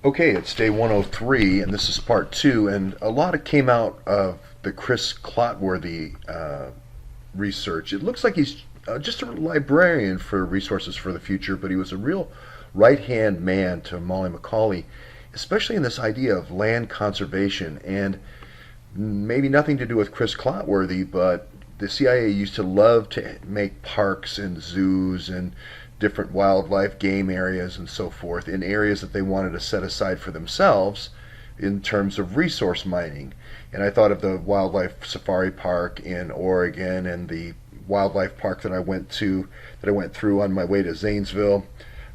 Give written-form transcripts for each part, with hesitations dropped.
Okay, it's day 103, and this is part two. And a lot of came out of the Chris Clotworthy research. It looks like he's just a librarian for resources for the future, but he was a real right hand man to Molly McCauley, especially in this idea of land conservation. And maybe nothing to do with Chris Clotworthy, but the CIA used to love to make parks and zoos and different wildlife game areas and so forth in areas that they wanted to set aside for themselves in terms of resource mining. And I thought of the wildlife safari park in Oregon and the wildlife park that I went through on my way to Zanesville,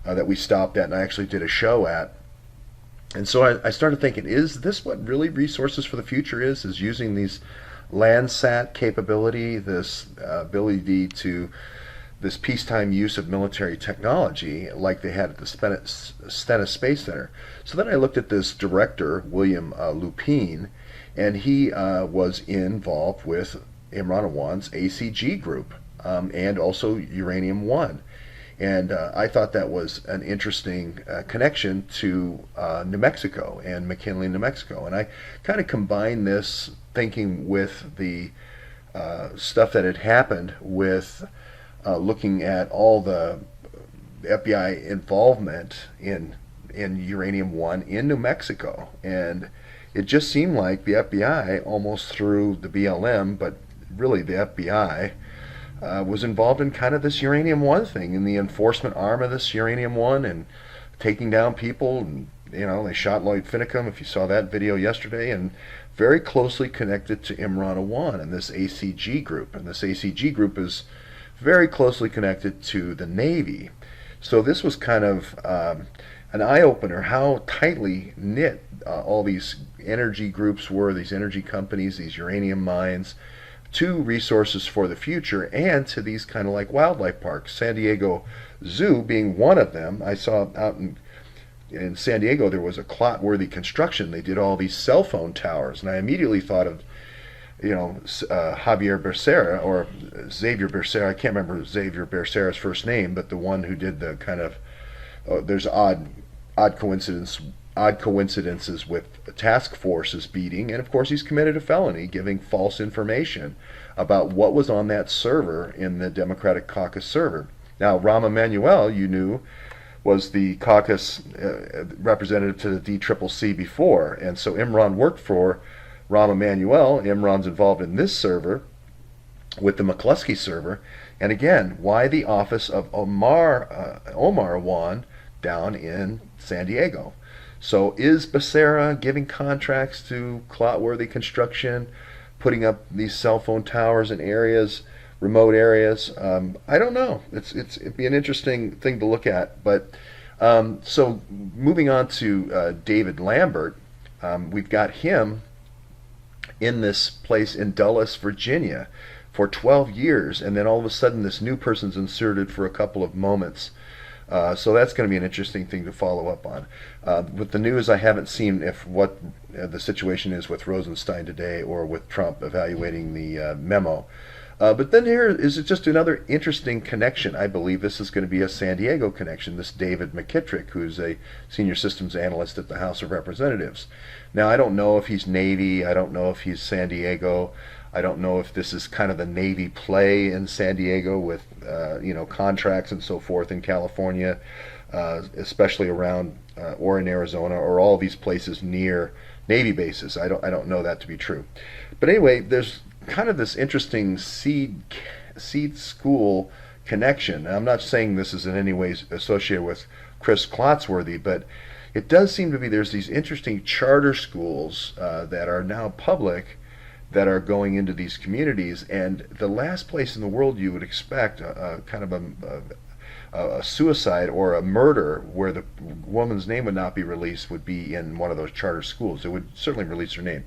that we stopped at and I actually did a show at. And so I started thinking, is this what really resources for the future is using these Landsat capability, this ability to this peacetime use of military technology like they had at the Stennis Space Center. So then I looked at this director, William Lupine, and he was involved with Imran Awan's ACG group, and also Uranium One. And I thought that was an interesting connection to New Mexico and McKinley, New Mexico. And I kind of combined this thinking with the stuff that had happened with looking at all the FBI involvement in Uranium One in New Mexico. And it just seemed like the FBI, almost through the BLM, but really the FBI, was involved in kind of this Uranium One thing, in the enforcement arm of this Uranium One, and taking down people. And they shot Lloyd Finicum, if you saw that video yesterday, and very closely connected to Imran Awan and this ACG group. And this ACG group is very closely connected to the Navy. So this was kind of an eye-opener how tightly knit all these energy groups were, these energy companies, these uranium mines, to resources for the future, and to these kind of like wildlife parks. San Diego Zoo being one of them. I saw out in San Diego there was a Clotworthy construction. They did all these cell phone towers, and I immediately thought of Javier Becerra or Xavier Becerra. I can't remember Xavier Becerra's first name, but the one who did the kind of there's odd coincidences with task forces beating, and of course he's committed a felony giving false information about what was on that server in the Democratic Caucus server. Now, Rahm Emanuel, you knew, was the caucus representative to the DCCC before, and so Imran worked for Rahm Emanuel. Imran's involved in this server with the McCluskey server, and again, why the office of Omar Awan down in San Diego? So is Becerra giving contracts to Clotworthy Construction, putting up these cell phone towers in areas, remote areas? I don't know. It'd be an interesting thing to look at. But so moving on to David Lambert, we've got him in this place in Dulles, Virginia, for 12 years, and then all of a sudden this new person's inserted for a couple of moments. So that's going to be an interesting thing to follow up on. With the news, I haven't seen if what the situation is with Rosenstein today or with Trump evaluating the memo. But then here is just another interesting connection. I believe this is going to be a San Diego connection, this David McKittrick, who's a senior systems analyst at the House of Representatives. Now, I don't know if he's Navy. I don't know if he's San Diego. I don't know if this is kind of the Navy play in San Diego with contracts and so forth in California, especially around or in Arizona, or all these places near Navy bases. I don't know that to be true. But anyway, there's kind of this interesting seed school connection. Now, I'm not saying this is in any way associated with Chris Clotsworthy, but it does seem to be there's these interesting charter schools that are now public that are going into these communities, and the last place in the world you would expect kind of a suicide or a murder where the woman's name would not be released would be in one of those charter schools. It would certainly release her name.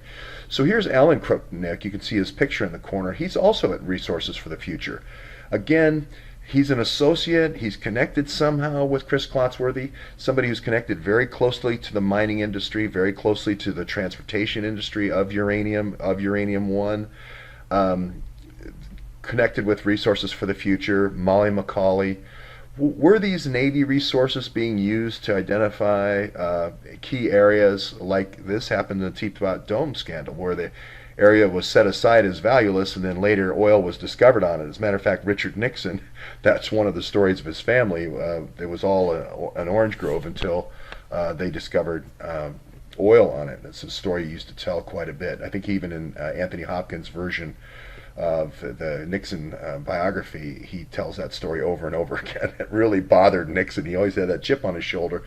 So here's Alan Krupnick. You can see his picture in the corner. He's also at Resources for the Future. Again, he's an associate. He's connected somehow with Chris Clotsworthy, somebody who's connected very closely to the mining industry, very closely to the transportation industry of Uranium One, connected with Resources for the Future, Molly McCauley, were these Navy resources being used to identify key areas like this happened in the Teapot Dome scandal, where the area was set aside as valueless and then later oil was discovered on it? As a matter of fact, Richard Nixon, that's one of the stories of his family. It was all an orange grove until they discovered oil on it. It's a story he used to tell quite a bit. I think even in Anthony Hopkins' version of the Nixon biography, he tells that story over and over again. It really bothered Nixon. He always had that chip on his shoulder.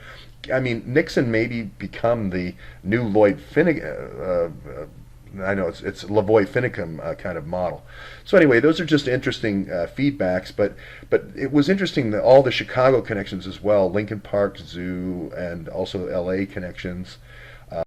I mean, Nixon maybe become the new Lloyd Finnegan. I know it's Lavoy Finicum kind of model. So anyway, those are just interesting feedbacks. But it was interesting that all the Chicago connections as well, Lincoln Park Zoo, and also L.A. connections.